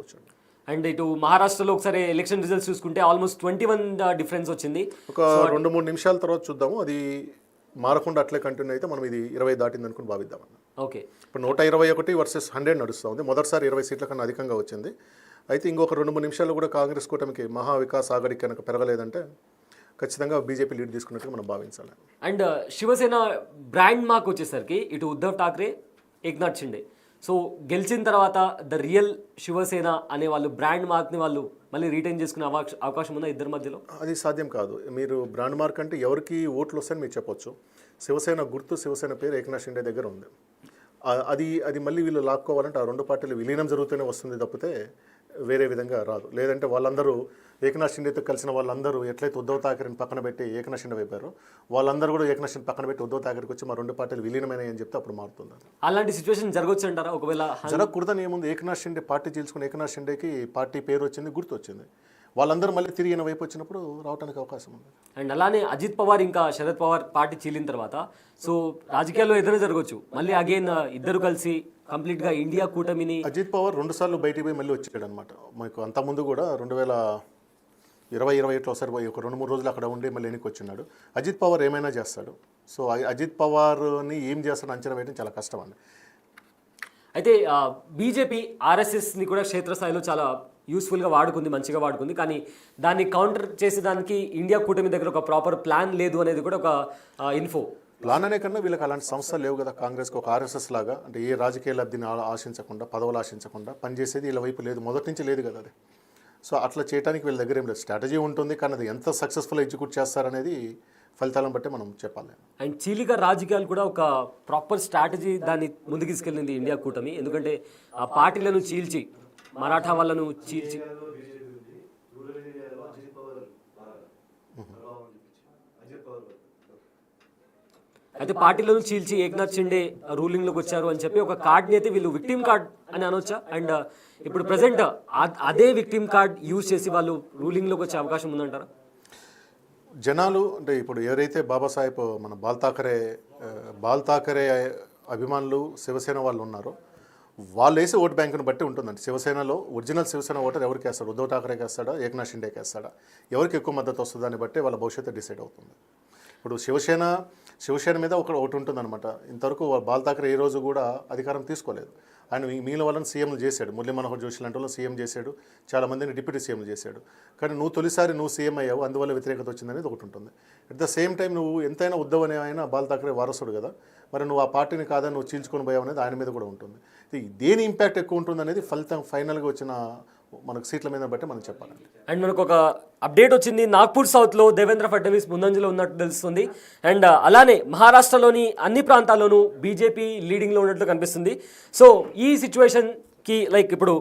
చెప్పవచ్చు. అండ్ ఇటు మహారాష్ట్రలో ఒకసారి ఎలక్షన్ రిజల్ట్స్ చూసుకుంటే ఆల్మోస్ట్ 21 డిఫరెన్స్ వచ్చింది. ఒక 2-3 నిమిషాల తర్వాత చూద్దాము. అది మారకుండా అట్లే కంటిన్యూ అయితే మనం ఇది 20 దాటింది అనుకుని భావిద్దామన్న. ఓకే, ఇప్పుడు 121 వర్సెస్ 100 నడుస్తూ ఉంది. మొదటిసారి 20 సీట్ల కన్నా అధికంగా వచ్చింది. అయితే ఇంకొక 2-3 నిమిషాల్లో కూడా కాంగ్రెస్ కూటమికి మహా వికాస్ ఆఘాడి కనుక పెరగలేదంటే ఖచ్చితంగా బీజేపీ లీడ్ తీసుకున్నట్టుగా మనం భావించాలి. అండ్ శివసేన బ్రాండ్ మార్క్ వచ్చేసరికి ఇటు ఉద్ధవ్ ఠాక్రే, ఏక్నాథ్ షిండే. సో గెలిచిన తర్వాత ద రియల్ శివసేన అనే వాళ్ళు బ్రాండ్ మార్క్ని వాళ్ళు మళ్ళీ రీటైన్ చేసుకునే అవకాశం ఉందా ఇద్దరి మధ్యలో? అది సాధ్యం కాదు. మీరు బ్రాండ్ మార్క్ అంటే ఎవరికి ఓట్లు వస్తాయని మీరు చెప్పొచ్చు. శివసేన గుర్తు, శివసేన పేరు ఏక్నాథ్ షిండే దగ్గర ఉంది. అది మళ్ళీ వీళ్ళు లాక్కోవాలంటే ఆ రెండు పార్టీలు విలీనం జరుగుతూనే వస్తుంది తప్పితే వేరే విధంగా రాదు. లేదంటే వాళ్ళందరూ ఏకనాథ్ షిండేతో కలిసిన వాళ్ళందరూ ఎట్లయితే ఉద్ధవ్ ఠాక్రేని పక్కన పెట్టి ఏకనాథ్ షిండే వైపారు, వాళ్ళందరూ కూడా ఏకనాథ్ షిండే పక్కన పెట్టి ఉద్ధవ్ ఠాక్రేకి వచ్చి మా రెండు పార్టీలు విలీనమైనాయి అని చెప్తే అప్పుడు మారుతుంది. అలాంటి సిచ్యువేషన్ జరగవచ్చు అంటారా? ఒకవేళ జరగకూడదని ఏముంది, ఏకనాథ్ షిండే పార్టీ చీల్చుకుని ఏకనాథ్ షిండేకి పార్టీ పేరు వచ్చింది, గుర్తు వచ్చింది. వాళ్ళందరూ మళ్ళీ తిరిగి ఈయన వైపు వచ్చినప్పుడు రావడానికి అవకాశం ఉంది. అండ్ అలానే అజిత్ పవార్ ఇంకా శరద్ పవార్ పార్టీ చీలిన తర్వాత సో రాజకీయాల్లో ఏదైనా జరగవచ్చు. మళ్ళీ అగైన్ ఇద్దరు కలిసి కంప్లీట్గా ఇండియా కూటమిని. అజిత్ పవార్ 2 సార్లు బయటికి పోయి మళ్ళీ వచ్చాడు అనమాట. మనకు అంతకుముందు కూడా 2020-21 ఒకసారి పోయి ఒక 2-3 రోజులు అక్కడ ఉండి మళ్ళీ వెనక్కి వచ్చినాడు. అజిత్ పవార్ ఏమైనా చేస్తాడు. సో అజిత్ పవార్ని ఏం చేస్తాడు అంచనా వేయడం చాలా కష్టం అండి. అయితే బీజేపీ ఆర్ఎస్ఎస్ని కూడా క్షేత్రస్థాయిలో చాలా యూస్ఫుల్గా వాడుకుంది, మంచిగా వాడుకుంది. కానీ దాన్ని కౌంటర్ చేసేదానికి ఇండియా కూటమి దగ్గర ఒక ప్రాపర్ ప్లాన్ లేదు అనేది కూడా ఒక ఇన్ఫో. ప్లాన్ అనే కన్నా వీళ్ళకి అలాంటి సంస్థలు లేవు కదా. కాంగ్రెస్కి ఒక ఆర్ఎస్ఎస్ లాగా అంటే ఏ రాజకీయ లబ్ధిని ఆశించకుండా, పదవులు ఆశించకుండా పనిచేసేది వీళ్ళ వైపు లేదు, మొదటి నుంచి లేదు కదా అది. సో అట్లా చేయడానికి వీళ్ళ దగ్గర ఏం లేదు. స్ట్రాటజీ ఉంటుంది కానీ అది ఎంత సక్సెస్ఫుల్ ఎగ్జిక్యూట్ చేస్తారనేది ఫలితాలను బట్టి మనం చెప్పాలి. అండ్ చీలిక రాజకీయాలు కూడా ఒక ప్రాపర్ స్ట్రాటజీ దాన్ని ముందుకు తీసుకెళ్ళింది ఇండియా కూటమి. ఎందుకంటే ఆ పార్టీలను చీల్చి, మరాఠా వాళ్ళను చీల్చి, అయితే పార్టీలను చీల్చి ఏక్నాథ్ షిండే రూలింగ్లోకి వచ్చారు అని చెప్పి ఒక కార్డ్ని అయితే వీళ్ళు విక్టిమ్ కార్డ్ అని అనొచ్చా? అండ్ ఇప్పుడు ప్రజెంట్ అదే విక్టిమ్ కార్డ్ యూజ్ చేసి వాళ్ళు రూలింగ్లోకి వచ్చే అవకాశం ఉందంటారా? జనాలు అంటే ఇప్పుడు ఎవరైతే బాబాసాహెబ్ మన బాల్ ఠాకరే అభిమానులు శివసేన వాళ్ళు ఉన్నారో వాళ్ళు వేసే ఓటు బ్యాంకును బట్టి ఉంటుందండి. శివసేనలో ఒరిజినల్ శివసేన ఓటర్ ఎవరికి వేస్తాడు, ఉద్ధవ్ ఠాకరేకి వేస్తాడా, ఏక్నాథ్ షిండేకి వేస్తాడా, ఎవరికి ఎక్కువ మద్దతు వస్తుందని బట్టి వాళ్ళ భవిష్యత్తు డిసైడ్ అవుతుంది. ఇప్పుడు శివసేన మీద ఒకటి ఉంటుందన్నమాట. ఇంతవరకు బాల్ ఠాకరే ఏ రోజు కూడా అధికారం తీసుకోలేదు. ఆయన మిగిలిన వాళ్ళని సీఎంలు చేశాడు. మురళీ మనోహర్ జోషి లాంటి వాళ్ళు సీఎం చేశాడు, చాలామందిని డిప్యూటీ సీఎంలు చేశాడు. కానీ తొలిసారి నువ్వు సీఎం అయ్యావు, అందువల్ల వ్యతిరేకత వచ్చిందనేది ఒకటి ఉంటుంది. అట్ ద సేమ్ టైం నువ్వు ఎంతైనా ఉద్ధవ్ అనే ఆయన బాల్ ఠాకరే వారసుడు కదా, మరి నువ్వు ఆ పార్టీని కాదని నువ్వు చీల్చుకొని పోయావు అనేది ఆయన మీద కూడా ఉంటుంది. దేని ఇంపాక్ట్ ఎక్కువ ఉంటుంది అనేది ఫలితం ఫైనల్గా వచ్చిన మనకు సీట్ల మీద బట్టి మనం చెప్పాలండి. అండ్ మనకు ఒక అప్డేట్ వచ్చింది, నాగ్పూర్ సౌత్లో దేవేంద్ర ఫడ్నవీస్ ముందంజలో ఉన్నట్టు తెలుస్తుంది. అండ్ అలానే మహారాష్ట్రలోని అన్ని ప్రాంతాల్లోనూ బీజేపీ లీడింగ్లో ఉన్నట్లు కనిపిస్తుంది. సో ఈ సిచ్యువేషన్కి లైక్ ఇప్పుడు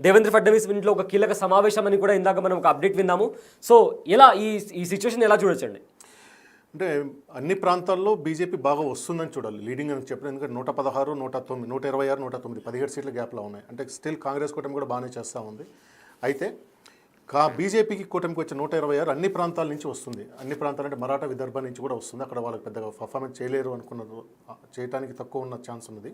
దేవేంద్ర ఫడ్నవీస్ ఇంట్లో ఒక కీలక సమావేశం అని కూడా ఇందాక మనం ఒక అప్డేట్ విన్నాము. సో ఎలా ఈ సిచ్యువేషన్ ఎలా చూడొచ్చండి? అంటే అన్ని ప్రాంతాల్లో బీజేపీ బాగా వస్తుందని చూడాలి, లీడింగ్ అని చెప్పడం. ఎందుకంటే 116, 109, 126, 109 17 సీట్ల గ్యాప్లో ఉన్నాయి. అంటే స్టిల్ కాంగ్రెస్ కూటమి కూడా బాగానే చేస్తూ ఉంది. అయితే బీజేపీకి కూటమికి వచ్చే 126 అన్ని ప్రాంతాల నుంచి వస్తుంది. అన్ని ప్రాంతాలు అంటే మరాఠా, విదర్భ నుంచి కూడా వస్తుంది. అక్కడ వాళ్ళకి పెద్దగా పర్ఫార్మెన్స్ చేయలేరు అనుకున్నారు, చేయడానికి తక్కువ ఉన్న ఛాన్స్ ఉన్నది.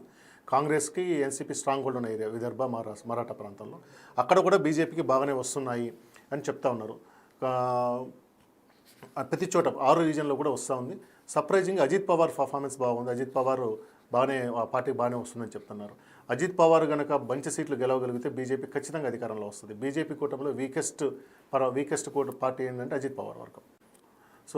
కాంగ్రెస్కి ఎన్సీపీ స్ట్రాంగ్ హోల్డ్ ఉన్న ఏరియా విదర్భ, మరాఠా ప్రాంతాల్లో అక్కడ కూడా బీజేపీకి బాగానే వస్తున్నాయి అని చెప్తా ఉన్నారు. ప్రతి చోట 6 రీజన్లో కూడా వస్తూ ఉంది. సర్ప్రైజింగ్ అజిత్ పవార్ పర్ఫార్మెన్స్ బాగుంది. అజిత్ పవార్ బాగానే ఆ పార్టీకి బాగానే వస్తుందని చెప్తున్నారు. అజిత్ పవార్ కనుక మంచి సీట్లు గెలవగలిగితే బీజేపీ ఖచ్చితంగా అధికారంలో వస్తుంది. బీజేపీ కూటమిలో వీకెస్ట్ పార్టీ ఏంటంటే అజిత్ పవార్ వర్గం. సో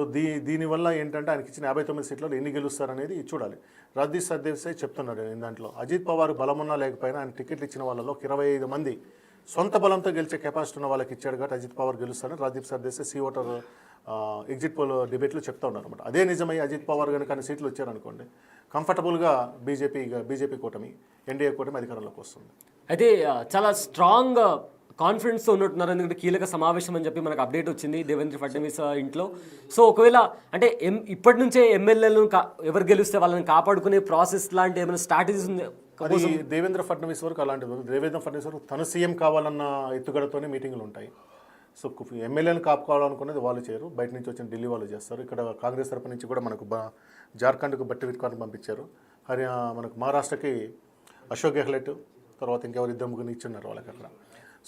దీనివల్ల ఏంటంటే ఆయనకి ఇచ్చిన 59 సీట్లలో ఎన్ని గెలుస్తారనేది చూడాలి. రాజ్దీప్ సర్దేశాయ్ చెప్తున్నాడు నేను దాంట్లో, అజిత్ పవార్ బలమున్నా లేకపోయినా ఆయన టికెట్లు ఇచ్చిన వాళ్ళలో 25 మంది సొంత బలంతో గెలిచే కెపాసిటీ ఉన్న వాళ్ళకి ఇచ్చాడు కాబట్టి అజిత్ పవార్ గెలుస్తారని Rajdeep Sardesai C Voter exit poll డిబేట్లో చెప్తా ఉన్నారు అనమాట. అదే నిజమై అజిత్ పవార్ కనుక అన్ని సీట్లు వచ్చారనుకోండి, కంఫర్టబుల్గా బీజేపీ కూటమి, ఎన్డీఏ కూటమి అధికారంలోకి వస్తుంది. అయితే చాలా స్ట్రాంగ్ కాన్ఫిడెన్స్తో ఉన్నట్టున్నారు. ఎందుకంటే కీలక సమావేశం అని చెప్పి మనకు అప్డేట్ వచ్చింది దేవేంద్ర ఫడ్నవీస్ ఇంట్లో. సో ఒకవేళ అంటే ఇప్పటి నుంచే ఎమ్మెల్యేలను ఎవరు గెలిస్తే వాళ్ళని కాపాడుకునే ప్రాసెస్ లాంటి ఏమైనా స్ట్రాటజీస్ ఉంది? అది దేవేంద్ర ఫడ్నవీస్ వరకు అలాంటిది. దేవేంద్ర ఫడ్నవీస్ వరకు తను సీఎం కావాలన్న ఎత్తుగడతోనే మీటింగ్లు ఉంటాయి. సో ఎమ్మెల్యేలను కాపాడాలనుకునేది వాళ్ళు చేయరు, బయట నుంచి వచ్చిన ఢిల్లీ వాళ్ళు చేస్తారు. ఇక్కడ కాంగ్రెస్ తరపు నుంచి కూడా మనకు జార్ఖండ్కు బట్టి విక్రాంత్ పంపించారు. మనకు మహారాష్ట్రకి అశోక్ గెహ్లెట్, తర్వాత ఇంకెవరు 2 ముగ్గురు ఇచ్చున్నారు వాళ్ళకి అక్కడ.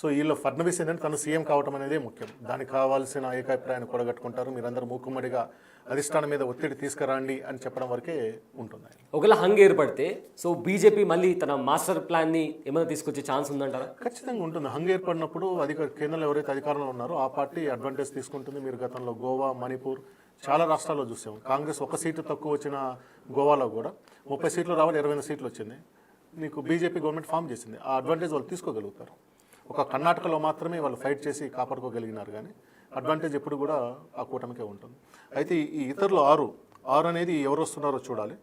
సో వీళ్ళు ఫడ్నవీస్ ఏంటంటే తను సీఎం కావటం అనేది ముఖ్యం. దానికి కావాల్సిన ఏకాభిప్రాయాన్ని కూడగట్టుకుంటారు. మీరందరూ మూకుమ్మడిగా అధిష్టానం మీద ఒత్తిడి తీసుకురండి అని చెప్పడం వరకే ఉంటుంది. ఒకవేళ హంగ్ ఏర్పడితే సో బీజేపీ మళ్ళీ తన మాస్టర్ ప్లాన్ని ఏమైనా తీసుకొచ్చే ఛాన్స్ ఉందంటారా? ఖచ్చితంగా ఉంటుంది. హంగ్ ఏర్పడినప్పుడు కేంద్రంలో ఎవరైతే అధికారంలో ఉన్నారో ఆ పార్టీ అడ్వాంటేజ్ తీసుకుంటుంది. మీరు గతంలో గోవా, మణిపూర్ చాలా రాష్ట్రాల్లో చూసాం. కాంగ్రెస్ ఒక సీటు తక్కువ వచ్చిన గోవాలో కూడా 30 సీట్లు రావాలి, 20 సీట్లు వచ్చింది. మీకు బీజేపీ గవర్నమెంట్ ఫామ్ చేసింది. ఆ అడ్వాంటేజ్ వాళ్ళు తీసుకోగలుగుతారు. ఒక కర్ణాటకలో మాత్రమే వాళ్ళు ఫైట్ చేసి కాపాడుకోగలిగినారు. కానీ అడ్వాంటేజ్ ఎప్పుడు కూడా ఆ కూటమికే ఉంటుంది. అయితే ఈ ఇతరులు ఆరు అనేది ఎవరు వస్తున్నారో చూడాలి.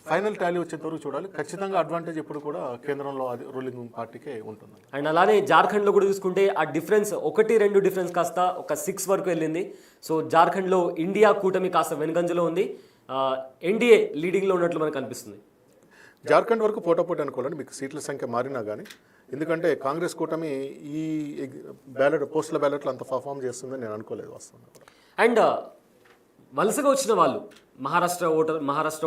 ఫైనల్ టాలీ వచ్చేంత వరకు చూడాలి. ఖచ్చితంగా అడ్వాంటేజ్ ఎప్పుడు కూడా కేంద్రంలో అది రూలింగ్ పార్టీకే ఉంటుంది. అండ్ అలానే జార్ఖండ్లో కూడా చూసుకుంటే ఆ డిఫరెన్స్ 1-2 డిఫరెన్స్ కాస్త ఒక 6 వరకు వెళ్ళింది. సో జార్ఖండ్లో ఇండియా కూటమి కాస్త వెనుకంజలో ఉంది, ఎన్డీఏ లీడింగ్లో ఉన్నట్లు మనకు అనిపిస్తుంది. జార్ఖండ్ వరకు పోటాపోటీ అనుకోవాలండి, మీకు సీట్ల సంఖ్య మారినా కానీ. ఎందుకంటే కాంగ్రెస్ కూటమి ఈ పోస్టుల బ్యాలెట్లు అంత పర్ఫామ్ చేస్తుందని నేను అనుకోలేదు వాస్తవంగా. అండ్ వలసగా వచ్చిన వాళ్ళు మహారాష్ట్ర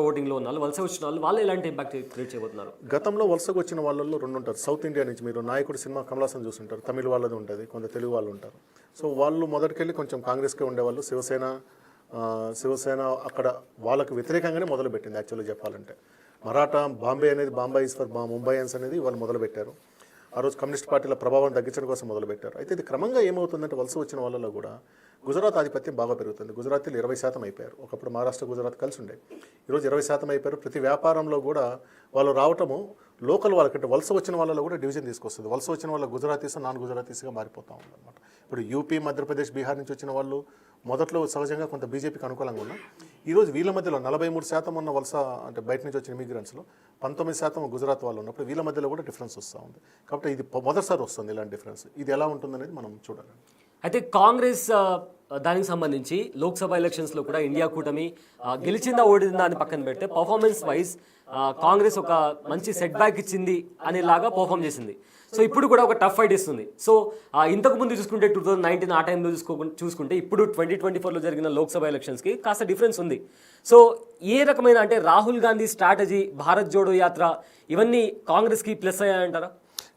ఓటింగ్లో ఉన్న వలసగా వచ్చిన వాళ్ళు ఎలాంటి ఇంపాక్ట్ క్రియేట్ చేయబోతున్నారు? గతంలో వలసగా వచ్చిన వాళ్ళల్లో 2 ఉంటారు. సౌత్ ఇండియా నుంచి మీరు నాయకుడు సినిమా కమలాసన్ చూస్తుంటారు, తమిళ వాళ్ళది ఉంటుంది, కొంత తెలుగు వాళ్ళు ఉంటారు. సో వాళ్ళు మొదటికెళ్ళి కొంచెం కాంగ్రెస్కే ఉండేవాళ్ళు. శివసేన అక్కడ వాళ్ళకు వ్యతిరేకంగానే మొదలుపెట్టింది యాక్చువల్గా చెప్పాలంటే. మరాఠా బాంబే అనేది బాంబే ఈస్ ఫర్ ముంబైయన్స్ అనేది వాళ్ళు మొదలుపెట్టారు. ఆ రోజు కమ్యూనిస్ట్ పార్టీల ప్రభావం తగ్గించడం కోసం మొదలుపెట్టారు. అయితే ఇది క్రమంగా ఏమవుతుందంటే వలస వచ్చిన వాళ్ళలో కూడా గుజరాత్ ఆధిపత్యం బాగా పెరుగుతుంది. గుజరాతీలు 20% అయిపోయారు. ఒకప్పుడు మహారాష్ట్ర, గుజరాత్ కలిసి ఉండే, ఈరోజు 20% అయిపోయారు. ప్రతి వ్యాపారంలో కూడా వాళ్ళు రావటము లోకల్ వాళ్ళకంటే వలస వచ్చిన వాళ్ళలో కూడా డివిజన్ తీసుకొస్తుంది. వలస వచ్చిన వాళ్ళ గుజరాతీస్ నాన్ గుజరాతీస్గా మారిపోతూ ఉందన్నమాట. ఇప్పుడు యూపీ, మధ్యప్రదేశ్, బీహార్ నుంచి వచ్చిన వాళ్ళు మొదట్లో సహజంగా కొంత బీజేపీకి అనుకూలంగా ఉన్నా ఈరోజు వీళ్ళ మధ్యలో 43% ఉన్న వలస అంటే బయట నుంచి వచ్చిన ఇమిగ్రెంట్స్లో 19% గుజరాత్ వాళ్ళు ఉన్నప్పుడు వీళ్ళ మధ్యలో కూడా డిఫరెన్స్ వస్తూ ఉంది. కాబట్టి ఇది మొదటిసారి వస్తుంది ఇలాంటి డిఫరెన్స్. ఇది ఎలా ఉంటుందనేది మనం చూడాలి. అయితే కాంగ్రెస్ దానికి సంబంధించి లోక్సభ ఎలక్షన్స్లో కూడా ఇండియా కూటమి గెలిచిందా ఓడిందా అని పక్కన పెడితే పర్ఫార్మెన్స్ వైజ్ కాంగ్రెస్ ఒక మంచి సెట్ బ్యాక్ ఇచ్చింది అనేలాగా పర్ఫామ్ చేసింది. సో ఇప్పుడు కూడా ఒక టఫ్ ఫైట్ ఇస్తుంది. సో ఇంతకు ముందు చూసుకుంటే 2019 ఆ టైంలో చూసుకుంటే ఇప్పుడు 2024లో జరిగిన లోక్సభ ఎలక్షన్స్కి కాస్త డిఫరెన్స్ ఉంది. సో ఏ రకమైన అంటే రాహుల్ గాంధీ స్ట్రాటజీ, భారత్ జోడో యాత్ర ఇవన్నీ కాంగ్రెస్కి ప్లస్ అయ్యాయంటారా?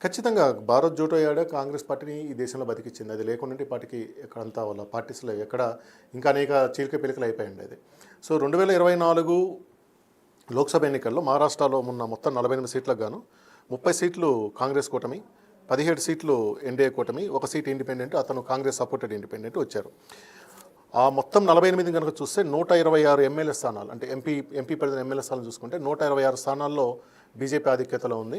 ఖచ్చితంగా భారత్ జోడో యాత్ర కాంగ్రెస్ పార్టీని ఈ దేశంలో బతికిచ్చింది. అది లేకుండా ఈ పార్టీకి ఎక్కడంతా వాళ్ళ పార్టీస్లో ఎక్కడ ఇంకా అనేక చీలిక పిలికలు అయిపోయింది అది. సో 2024 లోక్సభ ఎన్నికల్లో మహారాష్ట్రలో ఉన్న మొత్తం 48 సీట్లకు గాను 30 సీట్లు కాంగ్రెస్ కూటమి, 17 సీట్లు ఎన్డీఏ కూటమి, 1 సీట్ ఇండిపెండెంట్, అతను కాంగ్రెస్ సపోర్టెడ్ ఇండిపెండెంట్ వచ్చారు. ఆ మొత్తం 48 కనుక చూస్తే 126 ఎమ్మెల్యే స్థానాలు అంటే ఎంపీ పరిధిన ఎమ్మెల్యే స్థానాలు చూసుకుంటే 126 స్థానాల్లో బీజేపీ ఆధిక్యతలో ఉంది,